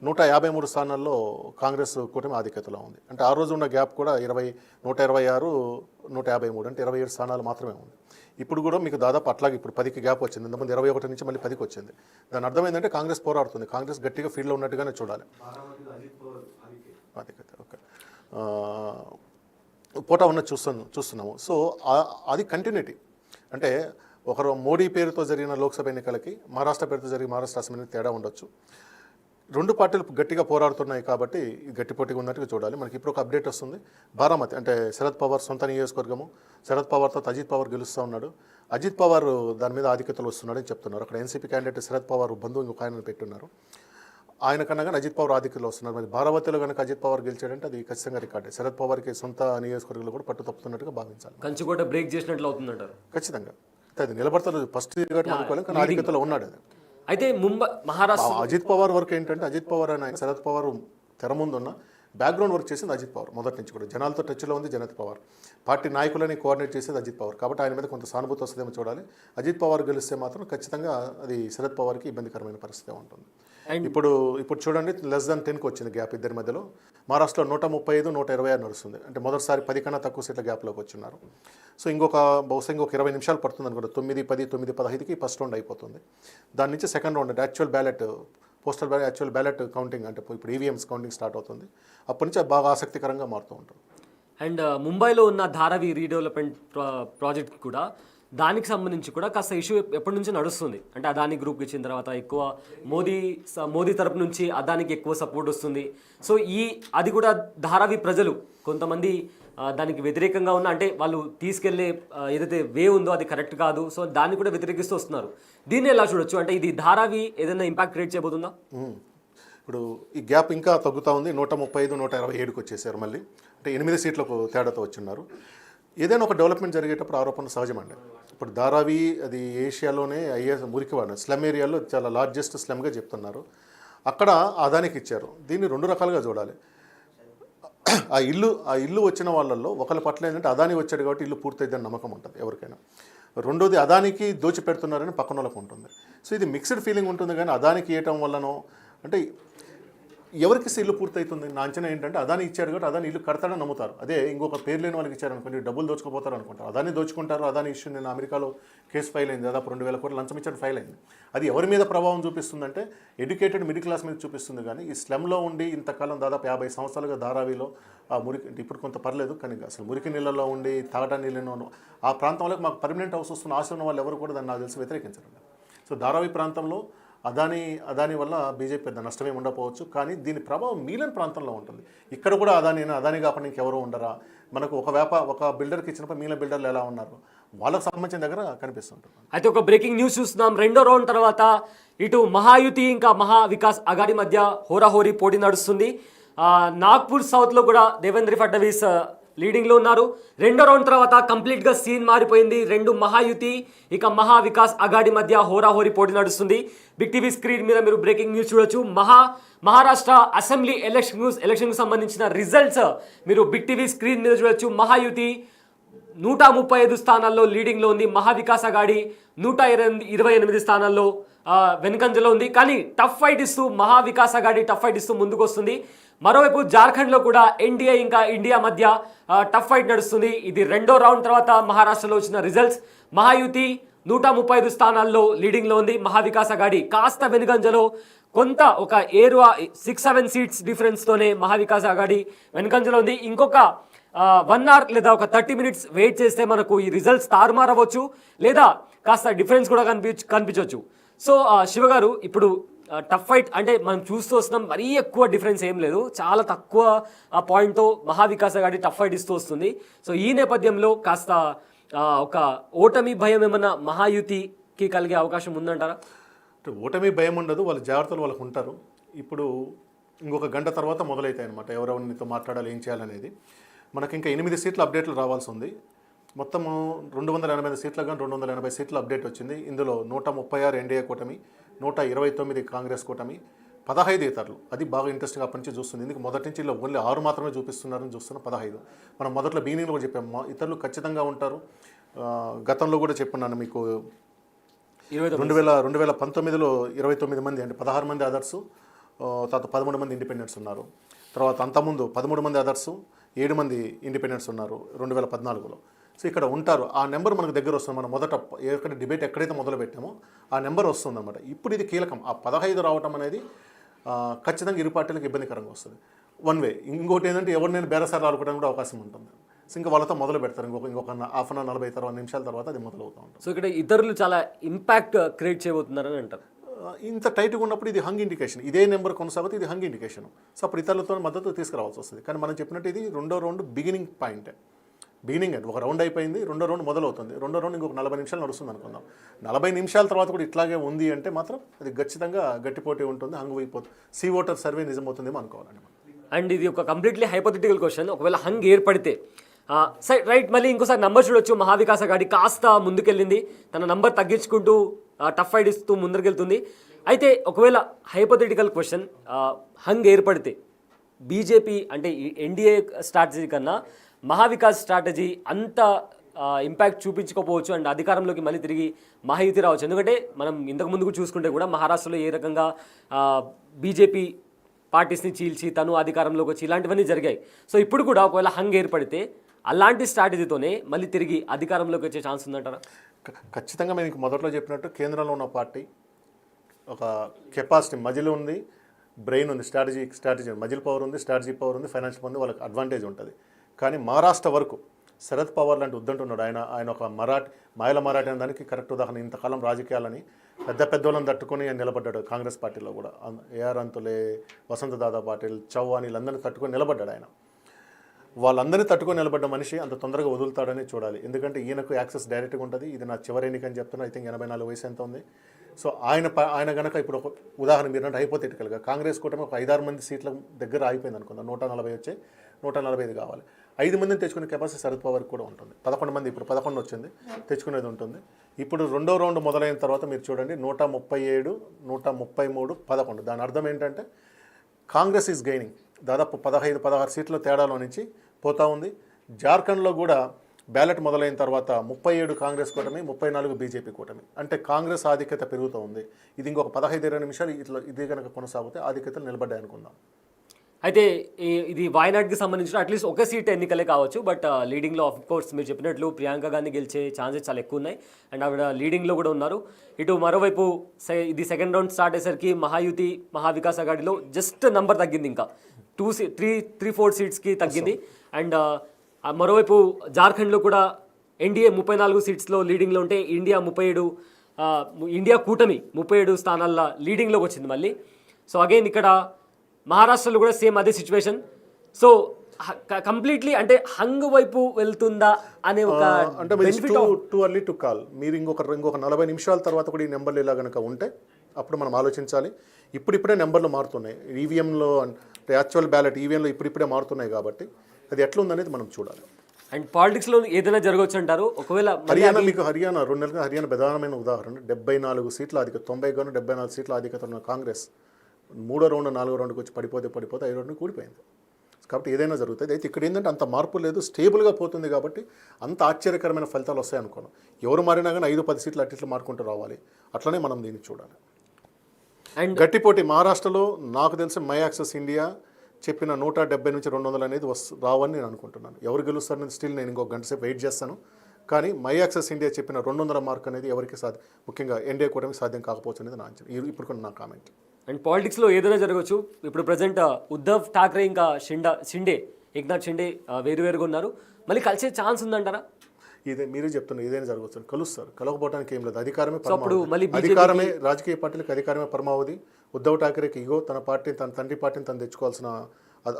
153 స్థానాల్లో కాంగ్రెస్ కూటమి ఆధిక్యతలో ఉంది. అంటే ఆ రోజు ఉన్న గ్యాప్ కూడా 126, 153 అంటే 27 స్థానాలు మాత్రమే ఉంది. ఇప్పుడు కూడా మీకు దాదాపు అట్లాగే ఇప్పుడు 10కి గ్యాప్ వచ్చింది. ఇంతకుముందు 21 నుంచి మళ్ళీ 10కి వచ్చింది. దాని అర్థం ఏంటంటే కాంగ్రెస్ పోరాడుతుంది. కాంగ్రెస్ గట్టిగా ఫీల్డ్లో ఉన్నట్టుగానే చూడాలి. ఆధిక్యత ఓకే పోటా ఉన్నది చూస్తున్నాము. సో అది కంటిన్యూటీ అంటే ఒకరు మోడీ పేరుతో జరిగిన లోక్సభ ఎన్నికలకి మహారాష్ట్ర పేరుతో జరిగిన మహారాష్ట్ర అసెంబ్లీ తేడా ఉండొచ్చు. 2 పార్టీలు గట్టిగా పోరాడుతున్నాయి కాబట్టి గట్టి పోటీగా ఉన్నట్టుగా చూడాలి. మనకి ఇప్పుడు ఒక అప్డేట్ వస్తుంది. బారామతి అంటే శరద్ పవార్ సొంత నియోజకవర్గము, శరద్ పవార్తో అజిత్ పవార్ గెలుస్తూ ఉన్నాడు. అజిత్ పవార్ దాని మీద ఆధిక్యతలు వస్తున్నాడని చెప్తున్నారు. అక్కడ ఎన్సీపీ క్యాండిడేట్ శరద్ పవార్ బంధువు ఇంకొక ఆయన పెట్టున్నారు. ఆయన కన్నా కానీ అజిత్ పవార్ ఆధిక్యతలు వస్తున్నారు. మరి బారామతిలో కనుక అజిత్ పవార్ గెలిచాడంటే అది ఖచ్చితంగా రికార్డే. శరద్ పవార్కి సొంత నియోజకవర్గంలో కూడా పట్టు తప్పుతున్నట్టుగా భావించాలి. కంచుకోట బ్రేక్ చేసినట్లు అవుతుందంటారు. ఖచ్చితంగా అది నిలబడతారు. ఫస్ట్ అనుకోవాలి కానీ ఆధిక్యతలో ఉన్నాడు. అది అయితే మహారాష్ట్ర అజిత్ పవార్ వర్క్ ఏంటంటే అజిత్ పవార్ అని ఆయన శరద్ పవార్ తెర ముందు ఉన్న బ్యాక్గ్రౌండ్ వర్క్ చేసింది అజిత్ పవార్. మొదటి నుంచి కూడా జనాలతో టచ్లో ఉంది జనత్ పవార్. పార్టీ నాయకులని కోఆర్డినేట్ చేసేది అజిత్ పవార్. కాబట్టి ఆయన మీద కొంత సానుభూతి వస్తుందేమో చూడాలి. అజిత్ పవార్ గెలిస్తే మాత్రం ఖచ్చితంగా అది శరద్ పవార్కి ఇబ్బందికరమైన పరిస్థితి ఉంటుంది. ఇప్పుడు చూడండి <10కి వచ్చింది గ్యాప్ ఇద్దరి మధ్యలో. మహారాష్ట్రలో 135, 126 నడుస్తుంది. అంటే మొదటిసారి 10 కన్నా తక్కువ సీట్ల గ్యాప్లోకి వచ్చిన్నారు. సో బహుశా ఇంకొక 20 నిమిషాలు పడుతుంది అనుకుంటా. 9, 10, 9, 15కి ఫస్ట్ రౌండ్ అయిపోతుంది. దాని నుంచి సెకండ్ రౌండ్ అంటే postal ballot actual ballot counting అంటే ఇప్పుడు ఈవీఎంస్ కౌంటింగ్ స్టార్ట్ అవుతుంది. అప్పటి నుంచి బాగా ఆసక్తికరంగా మారుతూ ఉంటుంది. అండ్ ముంబైలో ఉన్న ధారావి రీడెవలప్మెంట్ ప్రాజెక్ట్ కూడా దానికి సంబంధించి కూడా కాస్త ఇష్యూ ఎప్పటి నుంచి నడుస్తుంది. అంటే అదాని గ్రూప్కి ఇచ్చిన తర్వాత ఎక్కువ మోదీ తరపు నుంచి అదానికి ఎక్కువ సపోర్ట్ వస్తుంది. సో అది కూడా ధారావి ప్రజలు కొంతమంది దానికి వ్యతిరేకంగా ఉన్న అంటే వాళ్ళు తీసుకెళ్లే ఏదైతే వే ఉందో అది కరెక్ట్ కాదు. సో దాన్ని కూడా వ్యతిరేకిస్తూ వస్తున్నారు. దీన్ని ఎలా చూడొచ్చు? అంటే ఇది ధారావి ఏదైనా ఇంపాక్ట్ క్రియేట్ చేయబోతుందా? ఇప్పుడు ఈ గ్యాప్ ఇంకా తగ్గుతూ ఉంది. 135, 127కి వచ్చేసారు మళ్ళీ. అంటే 8 సీట్లకు తేడాతో వచ్చిన్నారు. ఏదైనా ఒక డెవలప్మెంట్ జరిగేటప్పుడు ఆరోపణ సహజమండి. ఇప్పుడు ధారావి అది ఏషియాలోనే మురికివాడ స్లమ్ ఏరియాలో చాలా లార్జెస్ట్ స్లమ్గా చెప్తున్నారు. అక్కడ అదానికి ఇచ్చారు. దీన్ని 2 రకాలుగా చూడాలి. ఆ ఇల్లు వచ్చిన వాళ్ళల్లో ఒకరి పట్ల ఏంటంటే అదాని వచ్చాడు కాబట్టి ఇల్లు పూర్తయిద్దని నమ్మకం ఉంటుంది ఎవరికైనా. రెండోది అదానికి దోచిపెడుతున్నారని పక్కన వాళ్ళకు ఉంటుంది. సో ఇది మిక్స్డ్ ఫీలింగ్ ఉంటుంది. కానీ అదానికి ఇవ్వటం వల్లనో అంటే ఎవరికి ఇల్లు పూర్తవుతుంది నా అంచనా ఏంటంటే అదాని ఇచ్చాడు కాబట్టి అదాని ఇల్లు కడతాడని నమ్ముతారు. అదే ఇంకొక పేరు లేని వాళ్ళకి ఇచ్చారనుకోండి డబ్బులు దోచుకుపోతారు అనుకుంటారు. అదాని దోచుకుంటారు. అదాని ఇష్యూ నేను అమెరికాలో కేసు ఫైల్ అయింది. దాదాపు 2,000 కోట్ల లంచం ఇచ్చాడు ఫైల్ అయింది. అది ఎవరి మీద ప్రభావం చూపిస్తుందంటే ఎడ్యుకేటెడ్ మిడిల్ క్లాస్ మీద చూపిస్తుంది. కానీ ఈ స్లమ్లో ఉండి ఇంతకాలం దాదాపు 50 సంవత్సరాలుగా ధారావిలో ఆ మురికి ఇప్పుడు కొంత పర్లేదు కానీ అసలు మురికి నీళ్ళలో ఉండి తాగటా నీళ్ళను ఆ ప్రాంతంలో మాకు పర్మనెంట్ హౌస్ వస్తున్న ఆశ ఉన్న వాళ్ళు ఎవరు కూడా దాన్ని నాకు తెలిసి వ్యతిరేకించరు. సో ధారావి ప్రాంతంలో అదాని వల్ల బీజేపీ పెద్ద నష్టమే ఉండకపోవచ్చు. కానీ దీని ప్రభావం మిగిలిన ప్రాంతంలో ఉంటుంది. ఇక్కడ కూడా అదాని కాకుండా ఇంకెవరో ఉండరా? మనకు ఒక బిల్డర్కి ఇచ్చినప్పుడు మిగిలిన బిల్డర్లు ఎలా ఉన్నారు వాళ్ళకు సంబంధించిన దగ్గర కనిపిస్తుంటుంది. అయితే ఒక బ్రేకింగ్ న్యూస్ చూస్తున్నాం. 2వ రౌండ్ తర్వాత ఇటు మహాయుతి ఇంకా మహా వికాస్ అఘాడీ మధ్య హోరాహోరీ పోటీ నడుస్తుంది. నాగ్పూర్ సౌత్లో కూడా దేవేంద్ర ఫడ్నవీస్ లీడింగ్లో ఉన్నారు. 2వ రౌండ్ తర్వాత కంప్లీట్గా సీన్ మారిపోయింది. 2 మహాయుతి ఇక మహా వికాస్ అఘాడీ మధ్య హోరాహోరీ పోటీ నడుస్తుంది. బిగ్ టీవీ స్క్రీన్ మీద మీరు బ్రేకింగ్ న్యూస్ చూడొచ్చు. మహారాష్ట్ర అసెంబ్లీ ఎలక్షన్కు సంబంధించిన రిజల్ట్స్ మీరు బిగ్ టీవీ స్క్రీన్ మీద చూడొచ్చు. మహాయుతి 135 స్థానాల్లో లీడింగ్లో ఉంది. మహావికాస్ అఘాడీ 128 స్థానాల్లో వెనుకంజలో ఉంది. కానీ టఫ్ ఫైట్ ఇస్తూ మహావికాస్ అఘాడీ టఫ్ ఫైట్ ఇస్తూ ముందుకు వస్తుంది. మరోవైపు జార్ఖండ్లో కూడా ఎన్డీఏ ఇంకా ఇండియా మధ్య టఫ్ ఫైట్ నడుస్తుంది. ఇది 2వ రౌండ్ తర్వాత మహారాష్ట్రలో వచ్చిన రిజల్ట్స్. మహాయుతి 135 స్థానాల్లో లీడింగ్లో ఉంది. మహావికాస్ అఘాడీ కాస్త వెనుకంజలో కొంత ఒక 6-7 సీట్స్ డిఫరెన్స్తోనే మహావికాస్ అఘాడీ వెనుకంజలో ఉంది. ఇంకొక 1 అవర్ లేదా ఒక 30 మినిట్స్ వెయిట్ చేస్తే మనకు ఈ రిజల్ట్స్ తారుమారవచ్చు లేదా కాస్త డిఫరెన్స్ కూడా కనిపించవచ్చు. సో శివ గారు ఇప్పుడు టఫ్ ఫైట్ అంటే మనం చూస్తూ వస్తున్నాం. మరీ ఎక్కువ డిఫరెన్స్ ఏం లేదు. చాలా తక్కువ పాయింట్తో మహావికాస్ అఘాడీ టఫ్ ఫైట్ ఇస్తూ వస్తుంది. సో ఈ నేపథ్యంలో కాస్త ఒక ఓటమి భయం ఏమన్నా మహాయుతికి కలిగే అవకాశం ఉందంటారా? ఓటమి భయం ఉండదు. వాళ్ళ జాగ్రత్తలు వాళ్ళకు ఉంటారు. ఇప్పుడు ఇంకొక గంట తర్వాత మొదలవుతాయి అనమాట ఎవరెవరితో మాట్లాడాలి ఏం చేయాలనేది. మనకి ఇంకా 8 సీట్ల అప్డేట్లు రావాల్సి ఉంది. మొత్తము 280 సీట్లకు కానీ 280 సీట్ల అప్డేట్ వచ్చింది. ఇందులో 136 ఎన్డీఏ కూటమి, 129 కాంగ్రెస్ కూటమి, 15 ఇతరులు. అది బాగా ఇంట్రెస్టింగ్ అప్పటి నుంచి చూస్తుంది. ఎందుకు మొదటి నుంచి ఇలా ఓన్లీ 6 మాత్రమే చూపిస్తున్నారని చూస్తున్న 15. మనం మొదట్లో బిగినింగ్లో కూడా చెప్పాము ఇతరులు ఖచ్చితంగా ఉంటారు. గతంలో కూడా చెప్పున్నాను మీకు 2019లో 29 మంది అంటే 16 మంది అదర్సు, తర్వాత 13 మంది ఇండిపెండెంట్స్ ఉన్నారు. తర్వాత అంతకుముందు 13 మంది అదర్సు, 7 మంది ఇండిపెండెంట్స్ ఉన్నారు 2014లో. సో ఇక్కడ ఉంటారు. ఆ నెంబర్ మనకు దగ్గర వస్తుంది. మనం మొదట డిబేట్ ఎక్కడైతే మొదలు పెట్టామో ఆ నెంబర్ వస్తుంది అన్నమాట. ఇప్పుడు ఇది కీలకం. ఆ 15 రావటం అనేది ఖచ్చితంగా ఇరు పార్టీలకు ఇబ్బందికరంగా వస్తుంది. One way. ఇంకోటి ఏంటంటే ఎవరినైనా బేరసార్లు ఆడుకోవడానికి కూడా అవకాశం ఉంటుంది. సో ఇంకా వాళ్ళతో మొదలు పెడతారు. ఇంకొక హాఫ్ అన్ అవర్ 40 నిమిషాల తర్వాత అది మొదలవుతూ ఉంటుంది. సో ఇక్కడ ఇతరులు చాలా ఇంపాక్ట్ క్రియేట్ చేయబోతున్నారని అంటారు. ఇంత టైట్గా ఉన్నప్పుడు ఇది హంగ్ ఇండికేషన్. ఇదే నెంబర్ కొనసాగితే ఇది హంగ్ ఇండికేషన్. సో అప్పుడు ఇతరులతో మద్దతు తీసుకురావాల్సి వస్తుంది. కానీ మనం చెప్పినట్టు ఇది 2వ రౌండ్ బిగినింగ్ పాయింట్. బిగినింగ్ అంటే ఒక రౌండ్ అయిపోయింది, 2వ రౌండ్ మొదలవుతుంది. 2వ రౌండ్ ఇంకొక 40 నిమిషాలు నడుస్తుంది అనుకుందాం. 40 నిమిషాల తర్వాత కూడా ఇట్లాగే ఉంది అంటే మాత్రం అది ఖచ్చితంగా గట్టిపోటీ ఉంటుంది. హంగ్ అయిపోతుంది. సీ ఓటర్ సర్వే నిజమవుతుందేమో అనుకోవాలండి. అండ్ ఇది ఒక కంప్లీట్లీ హైపోథెటికల్ క్వశ్చన్. ఒకవేళ హంగ్ ఏర్పడితే రైట్ మళ్ళీ ఇంకోసారి నంబర్ చూడొచ్చు. మహావికాస్ అఘాడీ కాస్త ముందుకెళ్ళింది. తన నంబర్ తగ్గించుకుంటూ టఫ్ ఫైట్ ఇస్తూ ముందరికెళ్తుంది. అయితే ఒకవేళ హైపోథెటికల్ క్వశ్చన్ హంగ్ ఏర్పడితే బీజేపీ అంటే ఎన్డీఏ స్ట్రాటజీ కన్నా మహావికాస్ స్ట్రాటజీ అంత ఇంపాక్ట్ చూపించుకోపోవచ్చు అండ్ అధికారంలోకి మళ్ళీ తిరిగి మహాయుతి రావచ్చు. ఎందుకంటే మనం ఇంతకు ముందుకు చూసుకుంటే కూడా మహారాష్ట్రలో ఏ రకంగా బీజేపీ పార్టీస్ని చీల్చి తను అధికారంలోకి వచ్చి ఇలాంటివన్నీ జరిగాయి. సో ఇప్పుడు కూడా ఒకవేళ హంగ్ ఏర్పడితే అలాంటి స్ట్రాటజీతోనే మళ్ళీ తిరిగి అధికారంలోకి వచ్చే ఛాన్స్ ఉందంటారా? ఖచ్చితంగా మీకు మొదట్లో చెప్పినట్టు కేంద్రంలో ఉన్న పార్టీ ఒక కెపాసిటీ మజిల్ ఉంది, బ్రెయిన్ ఉంది, స్ట్రాటజీ మజిల్ పవర్ ఉంది, స్ట్రాటజీ పవర్ ఉంది, ఫైనాన్షియల్ ఉంది, వాళ్ళకి అడ్వాంటేజ్ ఉంటుంది. కానీ మహారాష్ట్ర వరకు శరద్ పవార్ లాంటి ఉద్దంటున్నాడు. ఆయన ఒక మాయల మరాఠీ అనే దానికి కరెక్ట్ ఉదాహరణ. ఇంతకాలం రాజకీయాలని పెద్దోళ్ళని తట్టుకొని ఆయన నిలబడ్డాడు. కాంగ్రెస్ పార్టీలో కూడా ఏఆర్ అంతులే, వసంత దాదా పాటిల్, చౌహాన్ వీళ్ళందరినీ తట్టుకొని నిలబడ్డాడు ఆయన. వాళ్ళందరినీ తట్టుకొని నిలబడ్డ మనిషి అంత తొందరగా వదులుతాడని చూడాలి. ఎందుకంటే ఈయనకు యాక్సెస్ డైరెక్ట్గా ఉంటుంది. ఇది నా చివరి ఎన్నిక అని చెప్తున్నా. ఐ థింక్ 84 వయసు ఎంత ఉంది. సో ఆయన గనక ఇప్పుడు ఒక ఉదాహరణ మీరు అంటే హైపోథెటికల్గా కాంగ్రెస్ కూటమి ఒక 5-6 మంది సీట్ల దగ్గర ఆగిపోయింది అనుకుందాం, 140 వచ్చాయి, 145 కావాలి. 5 మందిని తెచ్చుకునే కెపాసిటీ శరద్ పవార్కి కూడా ఉంటుంది. 11 మంది, ఇప్పుడు 11 వచ్చింది, తెచ్చుకునేది ఉంటుంది. ఇప్పుడు రెండో రౌండ్ మొదలైన తర్వాత మీరు చూడండి 137, 133, 11. దాని అర్థం ఏంటంటే కాంగ్రెస్ ఈజ్ గెయినింగ్. దాదాపు 15-16 సీట్ల తేడాలో నుంచి పోతా ఉంది. జార్ఖండ్లో కూడా బ్యాలెట్ మొదలైన తర్వాత 37 కాంగ్రెస్ కూటమి, 34 బీజేపీ కూటమి. అంటే కాంగ్రెస్ ఆధిక్యత పెరుగుతూ ఉంది. ఇది ఇంకొక 15-20 నిమిషాలు ఇది కనుక కొనసాగితే ఆధిక్యతలు నిలబడ్డాయి అనుకుందాం. అయితే ఇది వాయనాడ్కి సంబంధించిన అట్లీస్ట్ ఒక సీట్ ఎన్నికలే కావచ్చు, బట్ లీడింగ్లో ఆఫ్ కోర్స్ మీరు చెప్పినట్లు ప్రియాంక గాంధీ గెలిచే ఛాన్సెస్ చాలా ఎక్కువ ఉన్నాయి. అండ్ ఆవిడ లీడింగ్లో కూడా ఉన్నారు. ఇటు మరోవైపు ఇది సెకండ్ రౌండ్ స్టార్ట్ అయ్యేసరికి మహాయుతి మహావికాస్ అఘాడీలో జస్ట్ నంబర్ తగ్గింది, ఇంకా 3-4 సీట్స్కి తగ్గింది. అండ్ మరోవైపు జార్ఖండ్లో కూడా ఎన్డీఏ 34 సీట్స్లో లీడింగ్లో ఉంటే ఇండియా కూటమి 37 స్థానాల లీడింగ్లోకి వచ్చింది మళ్ళీ. సో అగైన్ ఇక్కడ మహారాష్ట్రలో కూడా సేమ్ అదే సిచ్యువేషన్. సో కంప్లీట్లీ అంటే హంగ్ వైపు వెళ్తుందా అనే ఒక అంటే టూ ఎర్లీ టు కాల్. మీరు ఇంకొక 40 నిమిషాల తర్వాత కూడా ఈ నెంబర్లు ఇలా కనుక ఉంటే అప్పుడు మనం ఆలోచించాలి. ఇప్పుడిప్పుడే నెంబర్లు మారుతున్నాయి. ఈవీఎంలో అంటే యాక్చువల్ బ్యాలెట్ ఈవీఎంలో ఇప్పుడిప్పుడే మారుతున్నాయి కాబట్టి అది ఎట్లా ఉందనేది మనం చూడాలి. అండ్ పాలిటిక్స్లో ఏదైనా జరగవచ్చు అంటారు. ఒకవేళ హర్యానా 2 నెలలుగా హర్యానా ప్రధానమైన ఉదాహరణ. 74 సీట్ల ఆధిక్యత, 90 74 సీట్ల ఆధిక్యత ఉన్న కాంగ్రెస్ 3వ రౌండ్ 4వ రౌండ్కి వచ్చి పడిపోతే 5వ రౌండ్ కూడిపోయింది. కాబట్టి ఏదైనా జరుగుతుంది. అయితే ఇక్కడ ఏంటంటే అంత మార్పు లేదు, స్టేబుల్గా పోతుంది. కాబట్టి అంత ఆశ్చర్యకరమైన ఫలితాలు వస్తాయి అనుకోను. ఎవరు మారినా కానీ 5-10 సీట్లు అట్లా మారుకుంటూ రావాలి. అట్లనే మనం దీన్ని చూడాలి. అండ్ గట్టిపోటీ మహారాష్ట్రలో నాకు తెలిసి మై యాక్సెస్ ఇండియా చెప్పిన 170 నుంచి 200 అనేది రావని నేను అనుకుంటున్నాను. ఎవరు గెలుస్తారనేది స్టిల్ నేను ఇంకొక గంట సేపు వెయిట్ చేస్తాను. కానీ మై యాక్సెస్ ఇండియా చెప్పిన 200 మార్క్ అనేది ఎవరికి ముఖ్యంగా ఎన్డీఏ కూటమికి సాధ్యం కాకపోవచ్చు అనేది నా అంచనా. ఇప్పుడు నా కామెంట్. అండ్ పాలిటిక్స్లో ఏదైనా జరగవచ్చు. ఇప్పుడు ప్రజెంట్ ఉద్ధవ్ ఠాక్రే ఇంకా ఏక్నాథ్ షిండే వేరువేరుగా ఉన్నారు. మళ్ళీ కలిసే ఛాన్స్ ఉందంటారా? ఇదే మీరే చెప్తున్నారు, ఏదైనా జరగవచ్చు. కలుస్తారు, కలవకపోవడానికి ఏం లేదు. మళ్ళీ అధికారమే రాజకీయ పార్టీలకు అధికారమే పరమావధి. ఉద్ధవ్ ఠాక్రేకి ఇగో తన తండ్రి పార్టీని తను తెచ్చుకోవాల్సిన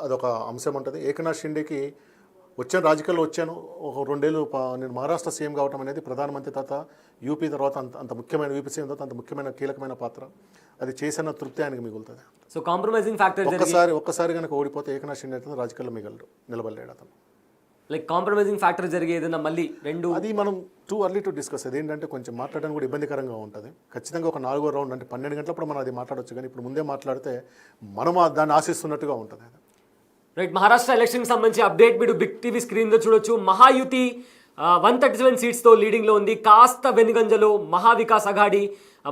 అదొక అంశం ఉంటుంది. ఏకనాథ్ షిండేకి రాజకీయాల్లో వచ్చాను, ఒక 2 ఏళ్ళు నేను మహారాష్ట్ర సీఎం కావడం అనేది ప్రధానమంత్రి తర్వాత యూపీ తర్వాత అంత ముఖ్యమైన యూపీ సీఎం తర్వాత అంత ముఖ్యమైన కీలకమైన పాత్ర. అది చేసిన తృప్తి ఆయనకు మిగులుతుంది. సో కాంప్రమైజింగ్ ఫ్యాక్టర్ ఒక్కసారి కనుక ఓడిపోతే ఏకనాథ్ షిండే అయితే రాజకీయాల్లో నిలబడలేడు అతను. లైక్ కాంప్రమైజింగ్ ఫ్యాక్టర్ జరిగే ఏదైనా మళ్ళీ అది మనం టూ ఎర్లీ టు డిస్కస్. అదేంటంటే కొంచెం మాట్లాడడానికి కూడా ఇబ్బందికరంగా ఉంటుంది. ఖచ్చితంగా ఒక 4వ రౌండ్ అంటే 12 గంటలప్పుడు మనం అది మాట్లాడవచ్చు. కానీ ఇప్పుడు ముందే మాట్లాడితే మనం దాన్ని ఆశిస్తున్నట్టుగా ఉంటుంది. రైట్. మహారాష్ట్ర ఎలక్షన్కి సంబంధించి అప్డేట్ మీరు బిగ్ టీవీ స్క్రీన్లో చూడొచ్చు. మహాయుతి 137 సీట్స్తో లీడింగ్లో ఉంది. కాస్త వెనుగంజలో మహావికాస్ అఘాడీ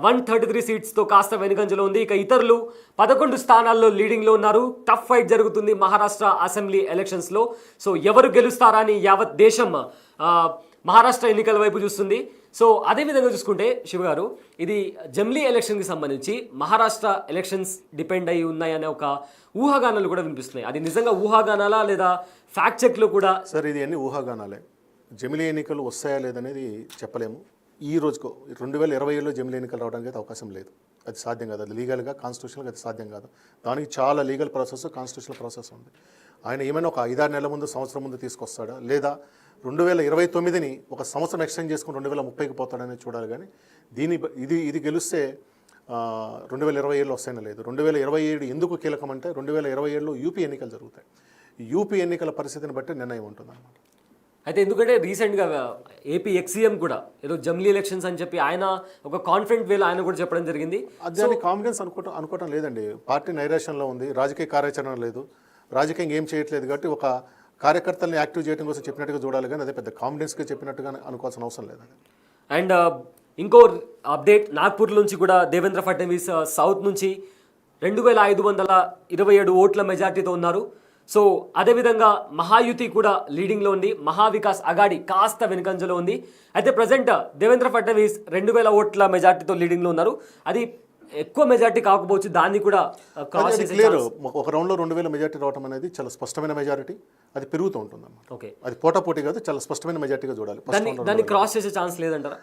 133 సీట్స్తో కాస్త వెనుగంజలో ఉంది. ఇక ఇతరులు 11 స్థానాల్లో లీడింగ్లో ఉన్నారు. టఫ్ ఫైట్ జరుగుతుంది మహారాష్ట్ర అసెంబ్లీ ఎలక్షన్స్లో. సో ఎవరు గెలుస్తారా అని యావత్ దేశం మహారాష్ట్ర ఎన్నికల వైపు చూస్తుంది. సో అదేవిధంగా చూసుకుంటే శివ గారు, ఇది జమ్లీ ఎలక్షన్కి సంబంధించి మహారాష్ట్ర ఎలక్షన్స్ డిపెండ్ అయి ఉన్నాయనే ఒక ఊహాగానాలు కూడా వినిపిస్తున్నాయి. అది నిజంగా ఊహాగానాలా లేదా ఫ్యాక్ట్ చెక్లో కూడా? సార్, ఇది అన్ని ఊహాగానాలే. జమిలీ ఎన్నికలు వస్తాయా లేదనేది చెప్పలేము. ఈ రోజుకు 2027లో జమిలీ ఎన్నికలు రావడానికి అయితే అవకాశం లేదు. అది సాధ్యం కాదు. అది లీగల్గా కాన్స్టిట్యూషన్గా అది సాధ్యం కాదు. దానికి చాలా లీగల్ ప్రాసెస్, కాన్స్టిట్యూషనల్ ప్రాసెస్ ఉంది. ఆయన ఏమైనా ఒక 5-6 నెలల ముందు, సంవత్సరం ముందు తీసుకొస్తాడా, లేదా 2029ని ఒక సంవత్సరం ఎక్స్టెండ్ చేసుకుని 2030కి పోతాడనేది చూడాలి. కానీ ఇది గెలిస్తే 2027లో వస్తాయని లేదు. 2027 ఎందుకు కీలకం అంటే 2027లో యూపీ ఎన్నికలు జరుగుతాయి. యూపీ ఎన్నికల పరిస్థితిని బట్టి నిర్ణయం ఉంటుంది అన్నమాట. అయితే ఎందుకంటే రీసెంట్గా ఏపీ ఎక్సీఎం కూడా ఏదో జమ్లీ ఎలక్షన్స్ అని చెప్పి ఆయన ఒక కాన్ఫిడెంట్ వేలో ఆయన కూడా చెప్పడం జరిగింది. అదే కాన్ఫిడెన్స్ అనుకోవటం లేదండి. పార్టీ నైరాశ్యంలో ఉంది, రాజకీయ కార్యాచరణ లేదు, రాజకీయంగా ఏం చేయట్లేదు. కాబట్టి ఒక కార్యకర్తల్ని యాక్టివ్ చేయడం కోసం చెప్పినట్టుగా చూడాలి. కానీ అదే పెద్ద కాన్ఫిడెన్స్గా చెప్పినట్టుగా అనుకోవాల్సిన అవసరం లేదు. అండ్ ఇంకో అప్డేట్, నాగ్పూర్ నుంచి కూడా దేవేంద్ర ఫడ్నవీస్ సౌత్ నుంచి 2527 ఓట్ల మెజార్టీతో ఉన్నారు. సో అదేవిధంగా మహాయుతి కూడా లీడింగ్లో ఉంది. మహావికాస్ అఘాడీ కాస్త వెనుకంజలో ఉంది. అయితే ప్రజెంట్ దేవేంద్ర ఫడ్నవీస్ 2000 ఓట్ల మెజార్టీతో లీడింగ్లో ఉన్నారు. అది ఎక్కువ మెజార్టీ కాకపోవచ్చు, దాన్ని కూడా క్రాస్ చేసే క్లియర్. ఒక రౌండ్లో 2000 మెజార్టీ రావడం అనేది చాలా స్పష్టమైన మెజారిటీ. అది పెరుగుతూ ఉంటుంది అన్నమాట. ఓకే, అది పోటాపోటీ కాదు, చాలా స్పష్టమైన మెజార్టీగా చూడాలి. దాన్ని క్రాస్ చేసే ఛాన్స్ లేదంటారా?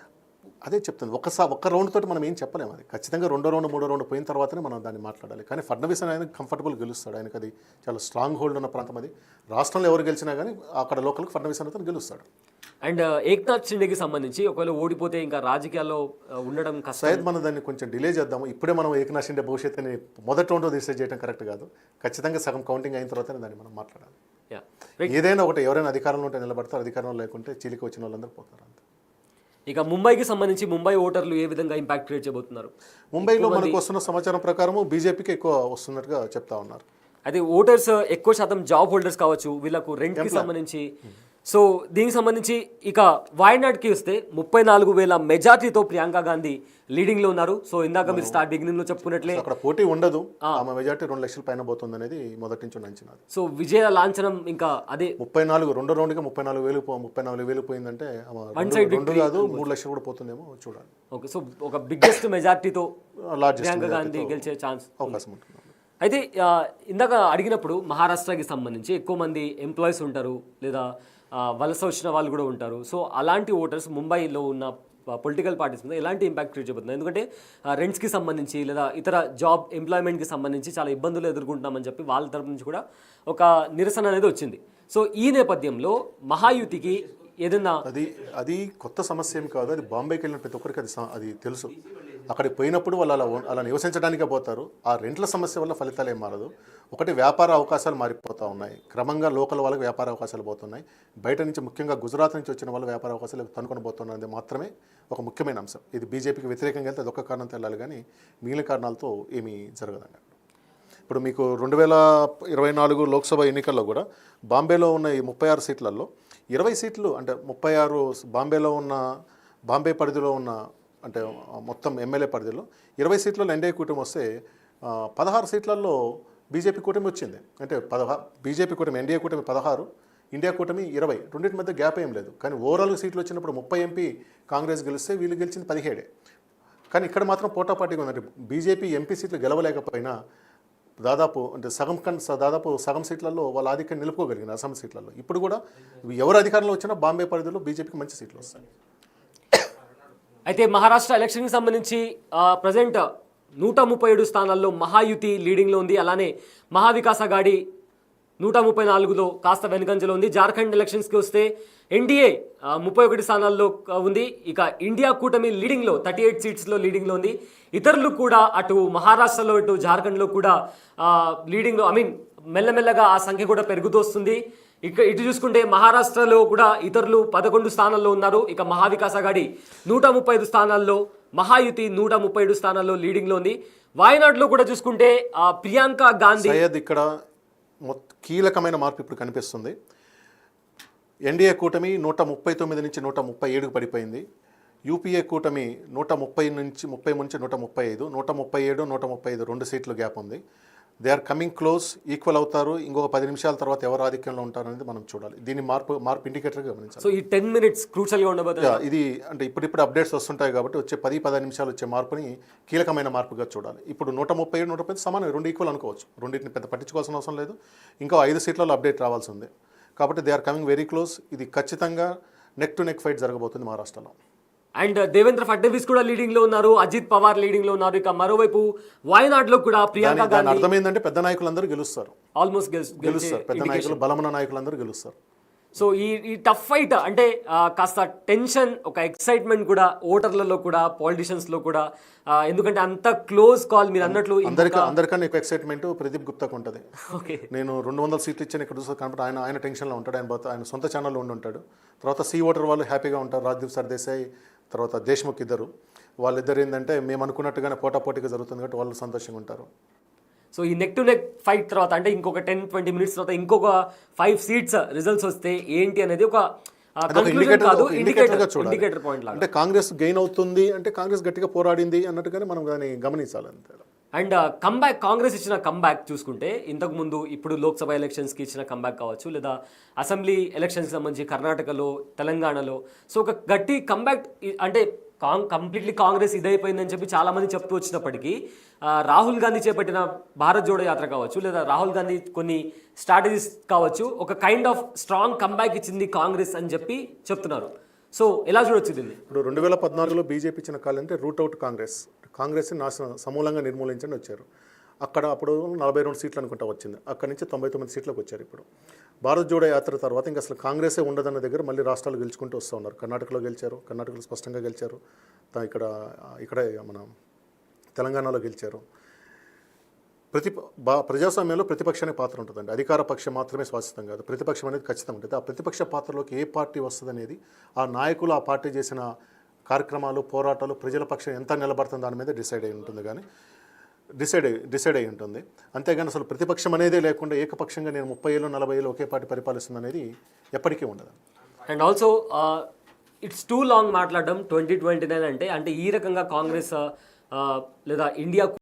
అదే చెప్తుంది. ఒక్క రౌండ్ తోటి మనం ఏం చెప్పలేము. అది ఖచ్చితంగా 2వ రౌండ్ 3వ రౌండ్ పోయిన తర్వాతనే మనం దాన్ని మాట్లాడాలి. కానీ ఫడ్నవీస్ ఆయన కంఫర్టబుల్ గెలుస్తాడు. ఆయనకు అది చాలా స్ట్రాంగ్ హోల్డ్ ఉన్న ప్రాంతం. అది రాష్ట్రంలో ఎవరు గెలిచినా కానీ అక్కడ లోకల్కి ఫడ్నవీస్ అనేది గెలుస్తాడు. అండ్ ఏక్నాథ్ షిండేకి సంబంధించి ఒకవేళ ఓడిపోతే ఇంకా రాజకీయాల్లో ఉండడం కష్టం. సైద్ మనం దాన్ని కొంచెం డిలే చేద్దాము. ఇప్పుడే మనం ఏకనాథ్ షిండే భవిష్యత్తుని మొదటి రౌండ్లో డిసైడ్ చేయడం కరెక్ట్ కాదు. ఖచ్చితంగా సగం కౌంటింగ్ అయిన తర్వాతనే దాన్ని మనం మాట్లాడాలి. యా ఏదైనా ఒకటి, ఎవరైనా అధికారంలో ఉంటే నిలబడతారు, అధికారంలో లేకుంటే చీలికి వచ్చిన వాళ్ళందరూ పోతారు అంతే. ఇక ముంబైకి సంబంధించి ముంబై ఓటర్లు ఏ విధంగా ఇంపాక్ట్ క్రియేట్ చేయబోతున్నారు? ముంబైలో మనకు వస్తున్న సమాచారం ప్రకారము బీజేపీకి ఎక్కువ వస్తున్నట్టుగా చెప్తా ఉన్నారు. అయితే ఓటర్స్ ఎక్కువ శాతం జాబ్ హోల్డర్స్ కావచ్చు, వీళ్ళకు రెంట్కి సంబంధించి. సో దీనికి సంబంధించి ఇక వాయనాడ్కి వస్తే 34,000 మెజార్టీతో ప్రియాంక గాంధీ లీడింగ్లో ఉన్నారు. సో ఇందాక మీరు బిగినింగ్లో చెప్పుకున్నట్లే అక్కడ పోటీ ఉండదు, ఆమె మెజార్టీ 2 లక్షల పైన పోతుంది అనేది మొదటి నుంచి అంచనా. సో విజయ లాంఛనం ఇంకా అదే 34 రెండో రౌండ్కి 34,000 పోయిందంటే వన్ సైడ్ 2 కాదు 3 లక్షలు కూడా పోతుందేమో చూడాలి. ఓకే, సో ఒక బిగ్గెస్ట్ మెజార్టీతో లార్జెస్ట్ ప్రియాంక గాంధీ గెలిచే ఛాన్స్ అవకాశం ఉంటుంది. అయితే ఇందాక అడిగినప్పుడు మహారాష్ట్రకి సంబంధించి ఎక్కువ మంది ఎంప్లాయీస్ ఉంటారు, లేదా వలస వచ్చిన వాళ్ళు కూడా ఉంటారు. సో అలాంటి ఓటర్స్ ముంబైలో ఉన్న పొలిటికల్ పార్టీస్ మీద ఎలాంటి ఇంపాక్ట్ క్రియేట్ చేయబోతుంది? ఎందుకంటే రెంట్స్కి సంబంధించి లేదా ఇతర జాబ్ ఎంప్లాయ్మెంట్కి సంబంధించి చాలా ఇబ్బందులు ఎదుర్కొంటున్నామని చెప్పి వాళ్ళ తరపు నుంచి కూడా ఒక నిరసన అనేది వచ్చింది. సో ఈ నేపథ్యంలో మహాయుతికి ఏదైనా అది కొత్త సమస్య ఏం కాదు. అది బాంబేకి వెళ్ళిన ప్రతి ఒక్కరికి అది తెలుసు. అక్కడికి పోయినప్పుడు వాళ్ళు అలా నివసించడానికే పోతారు. ఆ రెంట్ల సమస్య వల్ల ఫలితాలు ఏం మారదు. ఒకటి, వ్యాపార అవకాశాలు మారిపోతూ ఉన్నాయి. క్రమంగా లోకల్ వాళ్ళకి వ్యాపార అవకాశాలు పోతున్నాయి. బయట నుంచి ముఖ్యంగా గుజరాత్ నుంచి వచ్చిన వాళ్ళు వ్యాపార అవకాశాలు తనుకొని పోతున్నది మాత్రమే ఒక ముఖ్యమైన అంశం. ఇది బీజేపీకి వ్యతిరేకంగా వెళ్తే అదొక్క కారణంతో వెళ్ళాలి, కానీ మిగిలిన కారణాలతో ఏమీ జరగదండి. ఇప్పుడు మీకు 2024 లోక్సభ ఎన్నికల్లో కూడా బాంబేలో ఉన్న ఈ 36 సీట్లలో 20 సీట్లు, అంటే 36 బాంబేలో ఉన్న బాంబే పరిధిలో ఉన్న, అంటే మొత్తం ఎమ్మెల్యే పరిధిలో 20 సీట్లలో ఎన్డీఏ కూటమి వస్తే 16 సీట్లలో బీజేపీ కూటమి వచ్చింది. అంటే బీజేపీ కూటమి, ఎన్డీఏ కూటమి 16, ఇండియా కూటమి 20, రెండింటి మధ్య గ్యాప్ ఏం లేదు. కానీ ఓవరాల్గా సీట్లు వచ్చినప్పుడు 30 ఎంపీ కాంగ్రెస్ గెలిస్తే వీళ్ళు గెలిచింది 17. కానీ ఇక్కడ మాత్రం పోటాపాటీగా ఉందంటే బీజేపీ ఎంపీ సీట్లు గెలవలేకపోయినా దాదాపు సగం సీట్లలో వాళ్ళ ఆధిక్యాన్ని నిలుపుకోగలిగిన అసెంబ్లీ సీట్లలో. ఇప్పుడు కూడా ఎవరు అధికారంలో వచ్చినా బాంబే పరిధిలో బీజేపీకి మంచి సీట్లు వస్తాయి. అయితే మహారాష్ట్ర ఎలక్షన్కి సంబంధించి ప్రజెంట్ 137 స్థానాల్లో మహాయుతి లీడింగ్లో ఉంది. అలానే మహావికాస్ అఘాడీ 134లో కాస్త వెనుకంజలో ఉంది. జార్ఖండ్ ఎలక్షన్స్కి వస్తే ఎన్డీఏ 31 స్థానాల్లో ఉంది. ఇక ఇండియా కూటమి లీడింగ్లో 38 సీట్స్లో లీడింగ్లో ఉంది. ఇతరులు కూడా అటు మహారాష్ట్రలో ఇటు జార్ఖండ్లో కూడా లీడింగ్లో, మెల్లమెల్లగా ఆ సంఖ్య కూడా పెరుగుతూ వస్తుంది. ఇటు చూసుకుంటే మహారాష్ట్రలో కూడా ఇతరులు 11 స్థానాల్లో ఉన్నారు. ఇక మహావికాస్ అఘాడీ 135 స్థానాల్లో, మహాయుతి 137 స్థానాల్లో లీడింగ్లో ఉంది. వాయనాడ్లో కూడా చూసుకుంటే ప్రియాంక గాంధీ ఇక్కడ కీలకమైన మార్పు ఇప్పుడు కనిపిస్తుంది. ఎన్డీఏ కూటమి 139 నుంచి 137కు పడిపోయింది. యూపీఏ కూటమి 130 నుంచి 135, 137, 135 2 సీట్లు గ్యాప్ ఉంది. They are coming close, equal అవుతారు. ఇంకొక 10 నిమిషాల తర్వాత ఎవరు ఆధిక్యంలో ఉంటారు అనేది మనం చూడాలి. దీన్ని మార్పు ఇండికేటర్గా గమనించాలి. సో ఈ 10 మినిట్స్ క్రూషియల్గా ఉండబోతుంది. ఇది అంటే ఇప్పుడు అప్డేట్స్ వస్తుంటాయి కాబట్టి వచ్చే 10-15 నిమిషాలు వచ్చే మార్పుని కీలకమైన మార్పుగా చూడాలి. ఇప్పుడు 137, 135 సమానం, 2 ఈక్వల్ అనుకోవచ్చు. రెండింటిని పెద్ద పట్టించుకోవాల్సిన అవసరం లేదు. ఇంకా 5 సీట్లలో అప్డేట్ రావాల్సి ఉంది. కాబట్టి they are coming very close. ఇది ఖచ్చితంగా నెక్ టు నెక్ ఫైట్ జరగబోతుంది మహారాష్ట్రలో. అండ్ దేవేంద్ర ఫడ్నవీస్ కూడా లీడింగ్ లో ఉన్నారు, అజిత్ పవార్ లీడింగ్ లో ఉన్నారు. ఇక మరోవైపు వాయనాడ్ లో కూడా ప్రియాంక గాంధీ. అర్థం ఏంటంటే పెద్ద నాయకులందరూ గెలుస్తారు, ఆల్మోస్ట్ గెలుస్తారు. పెద్ద నాయకులు, బలమైన నాయకులందరూ గెలుస్తారు. సో ఈ టఫ్ ఫైట్ అంటే కాస్త టెన్షన్, ఒక ఎక్సైట్మెంట్ కూడా ఓటర్లలో కూడా, పాలిటిషియన్స్ లో కూడా. ఎందుకంటే అంత క్లోజ్ కాల్ మీరు అన్నట్లు. అందరికన్నా ఎక్కువ ఎక్సైట్మెంట్ ప్రదీప్ గుప్తాకు ఉంటుంది. ఓకే, నేను 200 సీట్లు ఇచ్చాను ఇక్కడ చూస్తాను కాబట్టి ఆయన టెన్షన్లో ఉంటాడు. ఆయన సొంత ఛానల్లో ఉంటాడు. తర్వాత సి ఓటర్ వాళ్ళు హ్యాపీగా ఉంటారు. రాజ్దీప్ సర్దేశాయ్, తర్వాత దేశ్ముఖ్ ఇద్దరు, వాళ్ళిద్దరు ఏంటంటే మేము అనుకున్నట్టుగానే పోటాపోటీగా జరుగుతుంది కాబట్టి వాళ్ళు సంతోషంగా ఉంటారు. సో ఈ నెక్ టు నెక్ ఫైట్ తర్వాత, అంటే ఇంకొక 10-20 మినిట్స్ తర్వాత ఇంకొక 5 సీట్స్ రిజల్ట్స్ వస్తే ఏంటి అనేది ఒక ఇండికేటర్ పాయింట్ లాగా. అంటే కాంగ్రెస్ గెయిన్ అవుతుంది అంటే కాంగ్రెస్ గట్టిగా పోరాడింది అన్నట్టుగానే మనం దాన్ని గమనించాలి అంతే. అండ్ కంబ్యాక్, కాంగ్రెస్ ఇచ్చిన కంబ్యాక్ చూసుకుంటే ఇంతకుముందు ఇప్పుడు లోక్సభ ఎలక్షన్స్కి ఇచ్చిన కంబ్యాక్ కావచ్చు, లేదా అసెంబ్లీ ఎలక్షన్స్కి సంబంధించి కర్ణాటకలో, తెలంగాణలో. సో ఒక గట్టి కంబ్యాక్, అంటే కంప్లీట్లీ కాంగ్రెస్ ఇదైపోయిందని చెప్పి చాలామంది చెప్తూ వచ్చినప్పటికీ రాహుల్ గాంధీ చేపట్టిన భారత్ జోడో యాత్ర కావచ్చు, లేదా రాహుల్ గాంధీ కొన్ని స్ట్రాటజీస్ కావచ్చు, ఒక కైండ్ ఆఫ్ స్ట్రాంగ్ కంబ్యాక్ ఇచ్చింది కాంగ్రెస్ అని చెప్పి చెప్తున్నారు. సో ఎలా చూడొచ్చు దీన్ని? ఇప్పుడు 2014లో బీజేపీ ఇచ్చిన కాల్ అంటే రూట్ అవుట్ కాంగ్రెస్ని సమూలంగా నిర్మూలించండి వచ్చారు. అక్కడ అప్పుడు 42 సీట్లు అనుకుంటా వచ్చింది, అక్కడి నుంచి 99 సీట్లకు వచ్చారు. ఇప్పుడు భారత్ జోడో యాత్ర తర్వాత ఇంకా అసలు కాంగ్రెసే ఉండదన్న దగ్గర మళ్ళీ రాష్ట్రాలు గెలుచుకుంటూ వస్తూ ఉన్నారు. కర్ణాటకలో గెలిచారు, కర్ణాటకలో స్పష్టంగా గెలిచారు, ఇక్కడ మన తెలంగాణలో గెలిచారు. ప్రజాస్వామ్యంలో ప్రతిపక్షానికి పాత్ర ఉంటుందండి. అధికార పక్షం మాత్రమే శాశ్వతం కాదు, ప్రతిపక్షం అనేది ఖచ్చితంగా ఉంటుంది. ఆ ప్రతిపక్ష పాత్రలోకి ఏ పార్టీ వస్తుంది అనేది ఆ నాయకులు ఆ పార్టీ చేసిన కార్యక్రమాలు, పోరాటాలు, ప్రజల పక్షం ఎంత నిలబడుతుంది దాని మీద డిసైడ్ అయి ఉంటుంది, కానీ డిసైడ్ అయి ఉంటుంది. అంతేగాని అసలు ప్రతిపక్షం అనేదే లేకుండా ఏకపక్షంగా నేను 30 ఏళ్ళు 40 ఏళ్ళు ఒకే పార్టీ పరిపాలిస్తుంది అనేది ఎప్పటికీ ఉండదు. And also it's two long మాట్లాడడం 2029 అంటే ఈ రకంగా కాంగ్రెస్ లేదా ఇండియా